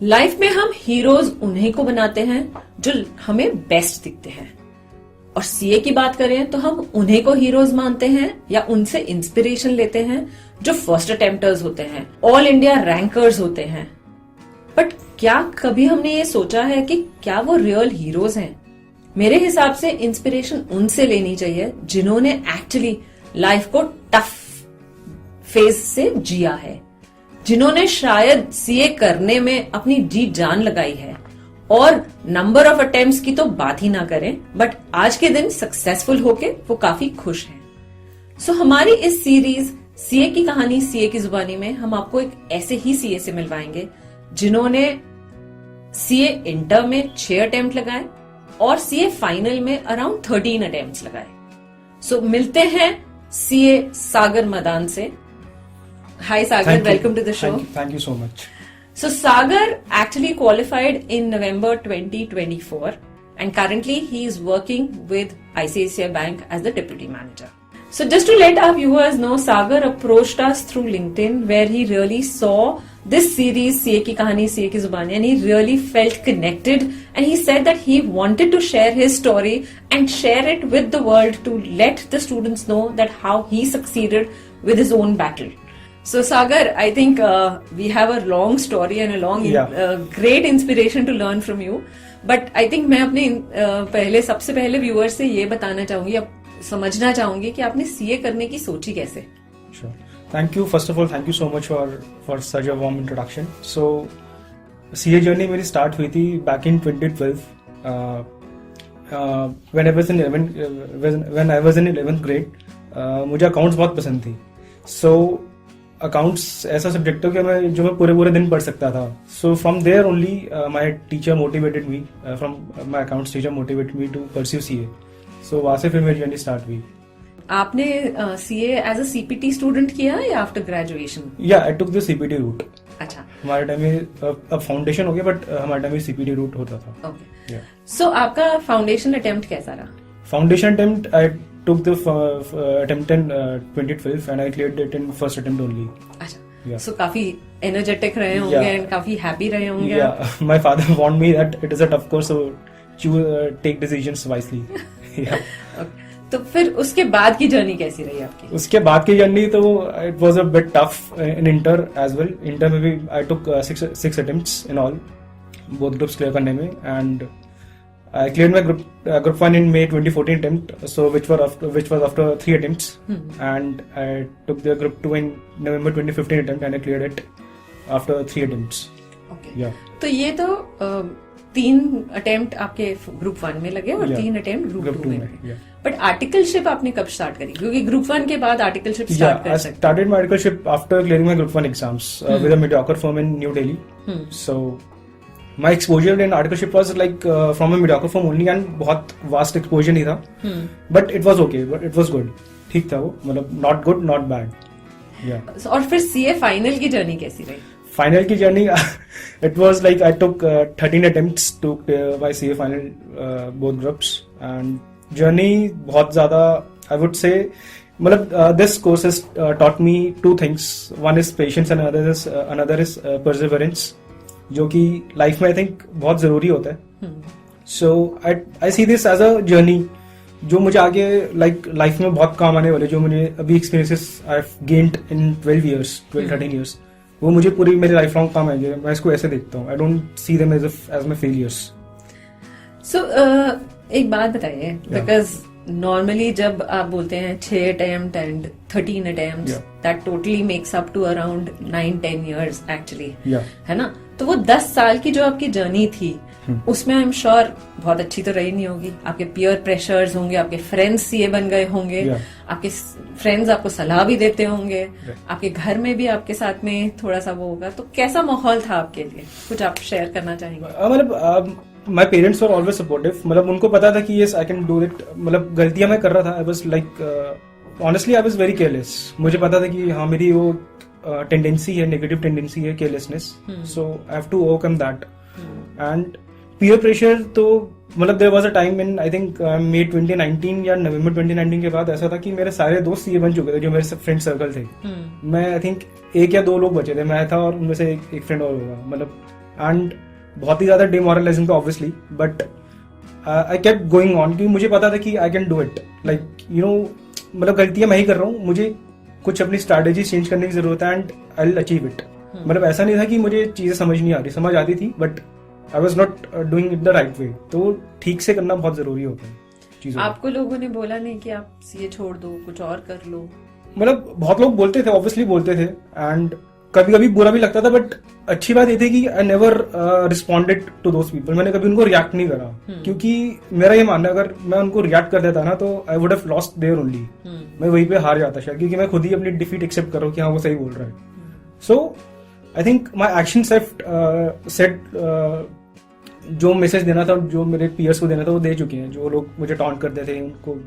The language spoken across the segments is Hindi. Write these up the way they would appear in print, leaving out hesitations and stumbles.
लाइफ में हम हीरोज उन्हीं को बनाते हैं जो हमें बेस्ट दिखते हैं, और सीए की बात करें तो हम उन्हीं को हीरोज मानते हैं या उनसे इंस्पिरेशन लेते हैं जो फर्स्ट अटेम्प्टर्स होते हैं, ऑल इंडिया रैंकर्स होते हैं। बट क्या कभी हमने ये सोचा है कि क्या वो रियल हीरोज हैं? मेरे हिसाब से इंस्पिरेशन उनसे लेनी चाहिए जिन्होंने एक्चुअली लाइफ को टफ फेज से जिया है, जिन्होंने शायद सीए करने में अपनी जी जान लगाई है, और नंबर ऑफ अटेम्प्ट्स की तो बात ही ना करें, बट आज के दिन सक्सेसफुल होके वो काफी खुश हैं। सो हमारी इस सीरीज सीए की कहानी सीए की जुबानी में हम आपको एक ऐसे ही सीए से मिलवाएंगे जिन्होंने सीए इंटर में 6 अटेम्प्ट लगाए और सीए फाइनल में अराउंड 13 अटेम्प्ट्स लगाए। सो मिलते हैं सीए सागर मदान से। Hi Sagar, welcome to the show. Thank you so much. So Sagar actually qualified in November 2024 and currently he is working with ICICI Bank as the deputy manager. So just to let our viewers know, Sagar approached us through LinkedIn where he really saw this series CA Ki Kahani CA Ki Zubani and he really felt connected, and he said that he wanted to share his story and share it with the world to let the students know that how he succeeded with his own battle. So Sagar, I think we have a long story and a long great inspiration to learn from you. But I think मैं अपने सबसे पहले व्यूअर्स से ये बताना चाहूंगी, समझना चाहूंगी कि आपने सीए करने की सोची कैसे? Sure. Thank you. First of all, thank you so much for such a warm introduction. So CA journey मेरी स्टार्ट हुई थी back in 2012. When I was in 11th grade, मुझे अकाउंट्स बहुत पसंद थी. So अकाउंट्स ऐसा सब्जेक्ट है कि जो मैं पूरे दिन पढ़ सकता था. So from there only my teacher motivated me, from my accounts teacher motivated me to pursue CA. So वहां से फिर मेरी जर्नी स्टार्ट हुई. आपने CA as a CPT student किया या आफ्टर ग्रेजुएशन? या I took the CPT route. अच्छा, हमारे टाइम में अब फाउंडेशन हो गया, बट हमारे टाइम में सीपीटी रूट होता था. ओके. सो आपका फाउंडेशन अटेम्प्ट कैसा रहा? Foundation attempt I took the attempt in 2012 and I cleared it in first attempt only. अच्छा, so काफी energetic रहे होंगे and काफी happy रहे होंगे. Yeah, my father warned me that it is a tough course, so take decisions wisely. Yeah. Okay. तो फिर उसके बाद की जर्नी कैसी रही आपकी? उसके बाद की जर्नी तो it was a bit tough in inter as well. Inter में भी I took 6 attempts in all, both groups clear करने में, and I cleared my group 1 in May 2014 attempt, so which was after 3 attempts, and I took the group 2 in November 2015 attempt and I cleared it after 3 attempts. Okay. Yeah. तो ये तो 3 अटेम्प्ट आपके ग्रुप 1 में लगे और 3 अटेम्प्ट ग्रुप 2 में लगे. बट आर्टिकलशिप आपने कब स्टार्ट करी? क्योंकि ग्रुप 1 के बाद आर्टिकलशिप स्टार्ट कर सकते हैं. I started my articleship after clearing my group 1 exams with a mediocre firm in New Delhi. So my exposure in articleship was like from a mediocre firm only and बहुत vast exposure नहीं था. But it was okay, but it was good. ठीक था वो, मतलब not good, not bad. Yeah. और फिर सीए फाइनल की जर्नी कैसी रही? फाइनल की journey it was like I took 13 attempts to my CA final both groups, and journey बहुत ज़्यादा I would say, मतलब this course has taught me 2 things. One is patience and another is perseverance, जो कि लाइफ में आई थिंक बहुत जरूरी होता है. So I see this as a journey जो मुझे आगे लाइफ में बहुत काम आने वाले, जो मुझे अभी experiences I have gained in 12-13 years, वो मुझे पूरी मेरी लाइफ लॉन्ग काम आएंगे. मैं इसको ऐसे देखता हूँ. I don't see them as my failures. So एक बात बताइए, बिकॉज नॉर्मली जब आप बोलते हैं 6 attempt and 13 attempts, that totally makes up to around 9-10 years actually, है ना? तो वो 10 साल की जो आपकी जर्नी थी उसमें आई एम श्योर बहुत अच्छी तो रही नहीं होगी. आपके पीयर प्रेशर्स होंगे, आपके फ्रेंड्स सीए बन गए होंगे, आपके फ्रेंड्स आपको सलाह भी देते होंगे, आपके घर में भी आपके साथ में थोड़ा सा वो होगा. तो कैसा माहौल था आपके लिए? कुछ आप शेयर करना चाहेंगे? मतलब my parents were always supportive. मतलब उनको पता था कि yes I can do it. मतलब गलतियां मैं कर रहा था. I was like honestly I was very careless. मुझे पता था कि हाँ मेरी वो टेंडेंसी है, नेगेटिव टेंडेंसी है, carelessness. So I have to overcome that. And peer pressure तो मतलब there was a time in I think May 2019 या नवंबर 2019 के बाद ऐसा था कि मेरे सारे दोस्त सीए बन चुके थे जो मेरे फ्रेंड सर्कल थे. मैं आई थिंक 1 या 2 लोग बचे थे. मैं था और उनमें से एक फ्रेंड और होगा. मतलब एंड बहुत ही ज़्यादा डिमोरलाइजिंग था obviously, but I kept going on क्योंकि मुझे पता था कि आई can do it, like you know, मतलब गलतियाँ मैं ही कर रहा हूँ, मुझे कुछ अपनी स्ट्रैटेजी चेंज करने की जरूरत है and I will achieve it. मतलब ऐसा नहीं था कि मुझे चीज़ें समझ नहीं आ रही, समझ आती थी but I was not doing it the right way. तो ठीक से करना बहुत जरूरी होता है चीज़ों। आपको लोगों ने बोला नहीं कि आप सीए छोड़ दो, कुछ और कर लो? मतलब बहुत लोग बोलते थे, ऑब्वियसली बोलते थे, एंड कभी कभी बुरा भी लगता था, बट अच्छी बात ये थी कि I never responded to those people. मैंने कभी उनको रिएक्ट नहीं करा, क्योंकि मेरा ये मानना है अगर मैं उनको रिएक्ट कर देता ना तो I would have lost their only, मैं वहीं पे हार जाता शायद, क्योंकि मैं खुद ही अपनी डिफीट एक्सेप्ट कर रहा हूँ कि हाँ वो सही बोल रहा है। So I think my action set जो मैसेज देना था, जो मेरे पीयर्स को देना था वो दे चुके हैं। जो लोग मुझे टॉन्ट करते थे उनको,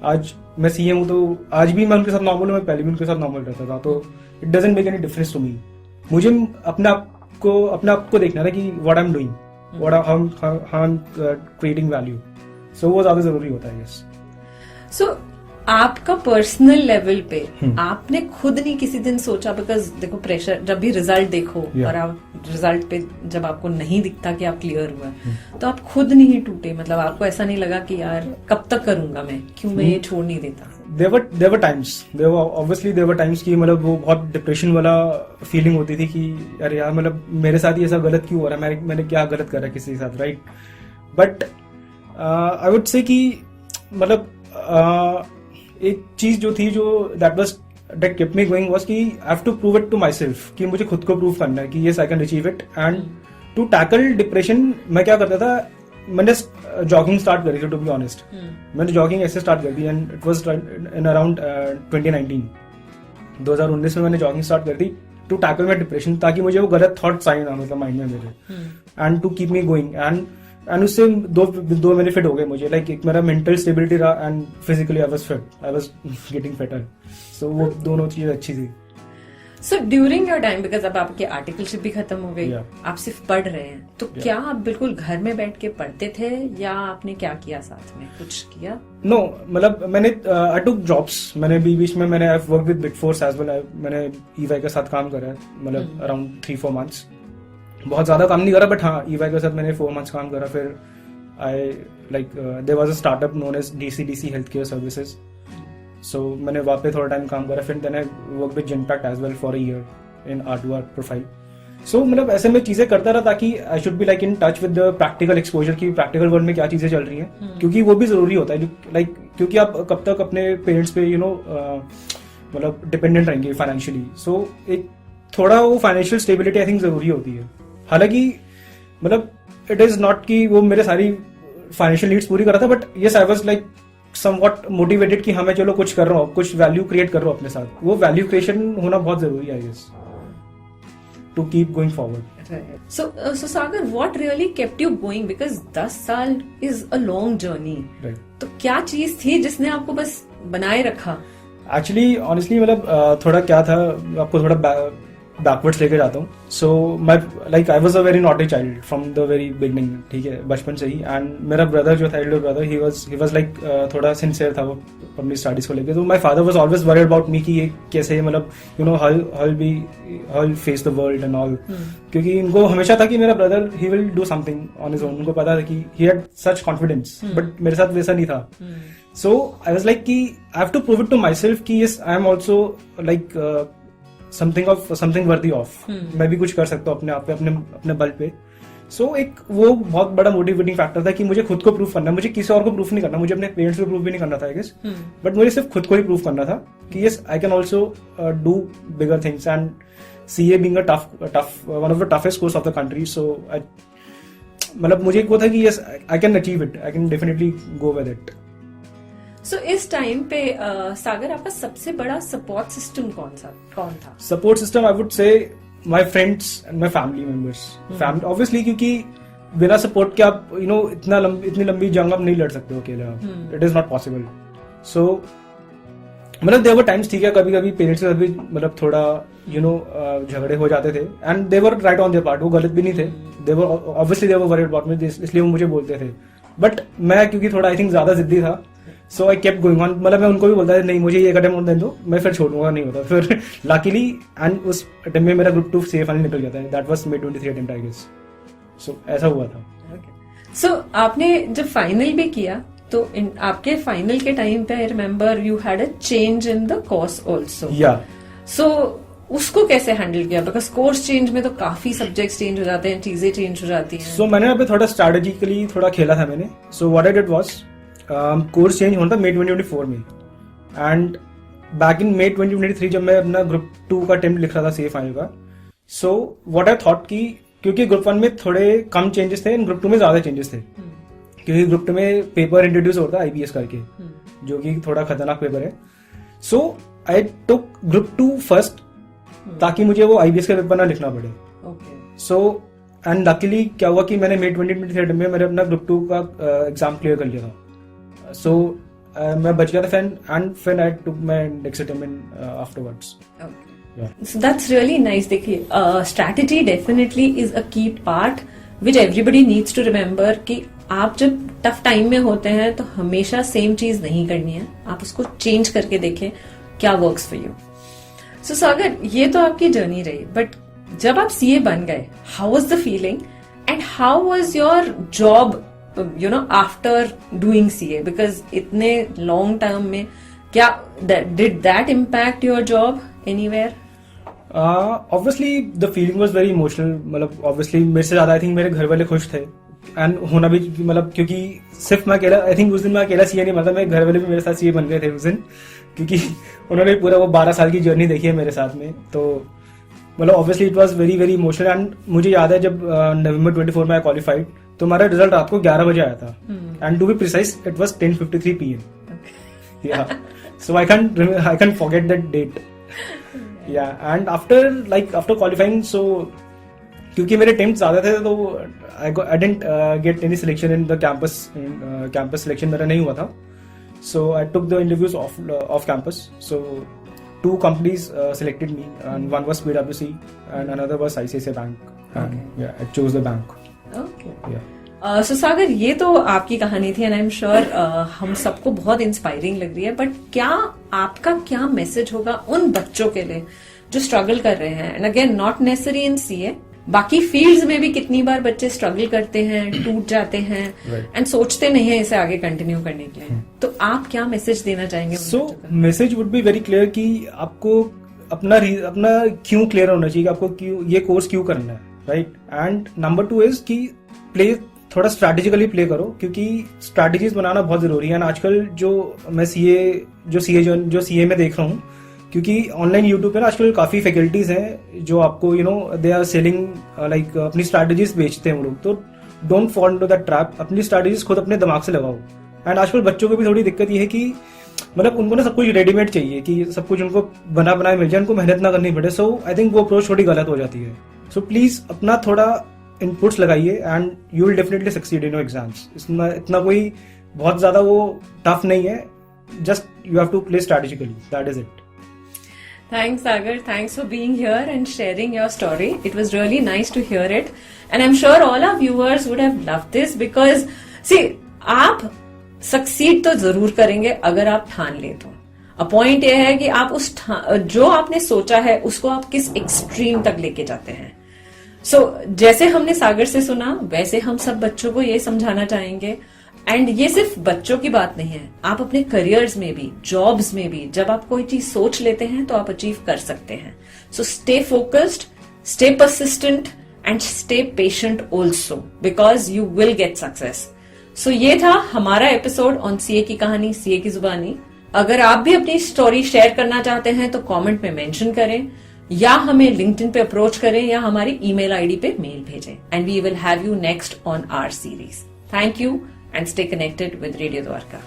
आज मैं सीएम हूँ तो आज भी मैं उनके साथ नॉर्मल हूँ, मैं पहले भी उनके साथ नॉर्मल रहता था, तो it doesn't make any difference to me. मुझे अपने आप को देखना था कि what I am doing, what I am creating value. So वो ज्यादा जरूरी होता है। यस। सो आपका पर्सनल लेवल पे आपने खुद नहीं किसी दिन सोचा, बिकॉज देखो प्रेशर, जब भी रिजल्ट देखो और आप रिजल्ट पे जब आपको नहीं दिखता कि आप क्लियर हुआ तो आप खुद नहीं टूटे? मतलब आपको ऐसा नहीं लगा कि यार कब तक करूंगा मैं, क्यों मैं ये छोड़ नहीं देता? There were times कि मतलब वो बहुत डिप्रेशन वाला फीलिंग होती थी कि अरे यार मतलब मेरे साथ ही ऐसा गलत क्यों हो रहा है, मैंने क्या गलत करा किसी के साथ, right? But I would say कि मतलब एक चीज जो थी जो that kept me going was कि I have to prove it to myself, कि मुझे खुद को प्रूव करना है कि yes I can achieve it। and to tackle depression मैं क्या करता था, मैंने जॉगिंग स्टार्ट करी थी, टू बी ऑनेस्ट। मैंने जॉगिंग ऐसे स्टार्ट कर दी and it was in around 2019 में मैंने जॉगिंग स्टार्ट कर दी टू टैकल माई डिप्रेशन, ताकि मुझे वो गलत थॉट्स आए ना मतलब माइंड में मेरे, and to keep me going. And उससे दो बेनिफिट हो गए मुझे, लाइक एक मेरा मेंटल स्टेबिलिटी रहा and physically I was getting fitter. So वो दोनों चीजें अच्छी थी। So during your time, because अब आपकी आर्टिकलशिप भी खत्म हो गई, आप सिर्फ पढ़ रहे हैं, तो क्या आप बिल्कुल घर में बैठ के पढ़ते थे या आपने क्या किया, साथ में कुछ किया? नो, मतलब मैंने आई टुक जॉब्स, मैंने बीच में मैंने I work with big four as well, मैंने ईवाई के साथ काम करा है, मतलब अराउंड 3-4 months। बहुत ज्यादा काम नहीं करा, बट हाँ ईवाई के साथ मैंने 4 months काम करा। फिर I like there was a startup known as DCDC health care services, so मैंने वहाँ पे थोड़ा टाइम काम करा। फिर then I work with Genpact as well for a year in R2R profile. So मतलब ऐसे मैं चीजें करता रहा ताकि I should be like in touch with the practical exposure, की प्रैक्टिकल वर्ल्ड में क्या चीजें चल रही हैं, क्योंकि वो भी जरूरी होता है। लाइक क्योंकि आप कब तक अपने पेरेंट्स पे मतलब डिपेंडेंट रहेंगे फाइनेंशियली। सो एक थोड़ा वो फाइनेंशियल स्टेबिलिटी आई थिंक जरूरी होती है। हालांकि मतलब इट इज नॉट कि वो मेरे सारी फाइनेंशियल नीड्स पूरी कर रहा था, but yes I was like somewhat motivated कि हाँ मैं चलो कुछ कर रहा हूँ, कुछ वैल्यू क्रिएट कर रहा हूँ अपने साथ। वो वैल्यू क्रिएशन होना बहुत जरूरी है yes, to keep going forward. So Sagar, what really kept you going? Because 10 साल is a long journey. Right. तो क्या चीज थी जिसने आपको बस बनाए रखा? एक्चुअली ऑनेस्टली मतलब थोड़ा क्या था, आपको थोड़ा बैकवर्ड्स लेके जाता हूँ। So my like I was a very naughty child from the very beginning, ठीक है, बचपन से ही। एंड मेरा ब्रदर जो था, Elder brother, he was like थोड़ा सिंसियर था वो अपनी स्टडीज को लेके। तो my father was always worried about मी कि ये कैसे मतलब यू नो हल face the world and all, क्योंकि इनको हमेशा था कि मेरा brother he will do something on his own. उनको पता था कि he had such confidence, but मेरे साथ वैसा नहीं था। सो आई वाज लाइक कि I have to prove it to myself कि yes I am also like something worthy of, मैं भी कुछ कर सकता हूँ अपने आप पे, अपने बल पे। सो एक वो बहुत बड़ा मोटिवेटिंग फैक्टर था कि मुझे खुद को प्रूव करना, मुझे किसी और को प्रूफ नहीं करना, मुझे अपने पेरेंट्स को प्रूफ भी नहीं करना था आई गेस, बट मुझे सिर्फ खुद को ही प्रूव करना था कि yes I can also do bigger things. And CA being a tough one of the toughest course of the country, so मतलब मुझे एक वो था कि yes I can achieve it, I can definitely go with it. So इस टाइम पे सागर, आपका सबसे बड़ा सपोर्ट सिस्टम कौन था? Support system I would say my friends and my family members. Family obviously, क्योंकि बिना सपोर्ट के आप यू नो इतनी लंबी जंग आप नहीं लड़ सकते हो अकेले, इट इज नॉट पॉसिबल। सो मतलब देयर वर टाइम्स, ठीक है, कभी कभी पेरेंट्स के साथ भी मतलब थोड़ा यू नो झगड़े हो जाते थे, and they were right on their part, वो गलत भी नहीं थे। They were obviously they were worried about me, इसलिए वो मुझे बोलते थे। बट मैं क्योंकि थोड़ा आई थिंक ज्यादा जिद्दी था, सो आई केप्ट गोइंग ऑन। मतलब मैं उनको भी बोलता था नहीं मुझे ये कदम दे दो, मैं फिर छोड़ूंगा नहीं होता। फिर लकीली एंड उस टाइम में मेरा ग्रुप 2 CA फाइनल निकल गया था, that was May 23 attempt I guess. So ऐसा हुआ था. सो आपने जब फाइनल भी किया तो आपके फाइनल के टाइम पे I remember you had a change in the course also. या सो उसको कैसे हैंडल किया? बिकॉज कोर्स चेंज में तो काफी सब्जेक्ट्स चेंज हो जाते हैं, चीजें चेंज हो जाती हैं. सो मैंने यहाँ पे थोड़ा स्ट्रैटेजिकली थोड़ा खेला था मैंने. So what I did was course change होना था मई 2024 में, एंड बैक इन मई 2023 जब मैं अपना ग्रुप 2 का अटेम्प्ट लिख रहा था सीए फाइनल का. सो व्हाट आई थॉट कि क्योंकि ग्रुप 1 में थोड़े कम चेंजेस थे, ग्रुप 2 में ज्यादा चेंजेस थे. क्योंकि ग्रुप 2 में पेपर इंट्रोड्यूस होता है IBS करके, जो कि थोड़ा खतरनाक पेपर है. सो आई टुक ग्रुप 2 फर्स्ट, ताकि मुझे वो IBS का पेपर ना लिखना पड़े. सो एंड लकीली क्या हुआ कि मैंने मई 2023 में मैंने अपना ग्रुप 2 का एग्जाम क्लियर कर लिया था. सो मैं बच गया था फिर I took my next attempt afterwards. So that's really nice. देखिए, strategy definitely is a key part which everybody needs to remember कि आप जब टफ टाइम में होते हैं तो हमेशा सेम चीज नहीं करनी है, आप उसको चेंज करके देखें क्या वर्क्स फॉर यू. सो सागर, ये तो आपकी जर्नी रही, बट जब आप CA बन गए, how was the feeling and how was your job after doing CA? Because इतने लॉन्ग टर्म में क्या did that impact your job anywhere? Obviously the feeling was very emotional. मतलब ऑब्वियसली मेरे से ज्यादा आई थिंक मेरे घर वाले खुश थे, एंड होना भी मतलब क्योंकि सिर्फ मैं अकेला, आई थिंक उस दिन मैं अकेला CA नहीं बनता, मेरे घर वाले भी मेरे साथ CA बन गए थे उस दिन, क्योंकि उन्होंने पूरा वो 12 साल की जर्नी देखी है मेरे साथ में. तो मतलब obviously it was very very emotional. And मुझे याद है जब नवंबर 24 में आई क्वालिफाइड, तो हमारा रिजल्ट रात को 11 बजे आया था, and to be precise it was 10:53 PM. Yeah so I can forget that date. Yeah, and after qualifying, so क्योंकि मेरे अटेम्प्ट ज्यादा थे तो I didn't get any selection in the campus. Campus selection मेरा नहीं हुआ था. So I took the interviews off campus. So 2 companies selected me, and one was PwC and another was ICICI Bank. And yeah, I chose the bank. Okay. Yeah. सो सागर, ये तो आपकी कहानी थी एंड आई एम श्योर हम सबको बहुत इंस्पायरिंग लग रही है, बट क्या आपका क्या मैसेज होगा उन बच्चों के लिए जो स्ट्रगल कर रहे हैं? And again not necessary in CA, बाकी फील्ड्स में भी कितनी बार बच्चे स्ट्रगल करते हैं, टूट जाते हैं एंड सोचते नहीं है इसे आगे कंटिन्यू करने के लिए. तो आप क्या मैसेज देना चाहेंगे? So message would be very clear कि आपको अपना क्यों क्लियर होना चाहिए कि आपको क्यों ये कोर्स क्यों करना है, राइट. एंड नंबर 2 इज कि प्ले थोड़ा स्ट्रैटेजिकली प्ले करो, क्योंकि स्ट्रैटेजीज बनाना बहुत जरूरी है. आजकल जो मैं CA में देख रहा हूँ, क्योंकि ऑनलाइन यूट्यूब पे ना आजकल काफी फैकल्टीज हैं जो आपको दे आर सेलिंग लाइक अपनी स्ट्रैटेजीज बेचते हैं वो लोग. तो don't fall into that trap. अपनी स्ट्रैटेजीज खुद अपने दिमाग से लगाओ. एंड आजकल बच्चों को भी थोड़ी दिक्कत ये है कि मतलब उनको ना सब कुछ रेडीमेड चाहिए, कि सब कुछ उनको बना बनाए मिल जाए, उनको मेहनत ना करनी पड़े. सो आई थिंक वो अप्रोच थोड़ी गलत हो जाती है. सो प्लीज अपना थोड़ा इनपुट्स लगाइए and you will definitely succeed in your exams. इतना कोई बहुत ज्यादा वो टफ नहीं है. Just you have to play strategically. That is it. Thanks, Sagar. Thanks for being here and sharing your story. It was really nice to hear it. And I'm sure all our viewers would have loved this because, see, आप succeed तो जरूर करेंगे अगर आप ठान ले तो. A point ये है कि आप जो आपने सोचा है उसको आप किस एक्सट्रीम तक लेके जाते हैं. जैसे हमने सागर से सुना, वैसे हम सब बच्चों को ये समझाना चाहेंगे. एंड ये सिर्फ बच्चों की बात नहीं है, आप अपने करियर्स में भी, जॉब्स में भी, जब आप कोई चीज सोच लेते हैं तो आप अचीव कर सकते हैं. So stay focused, stay persistent and stay patient also, because you will get success. So ये था हमारा एपिसोड ऑन CA की कहानी, CA की जुबानी. अगर आप भी अपनी स्टोरी शेयर करना चाहते हैं तो कॉमेंट में मेंशन करें, या हमें लिंक्डइन पे अप्रोच करें, या हमारी ईमेल ID पे मेल भेजें. And we will have you next on our series. Thank you and stay connected with Radio Dwarka.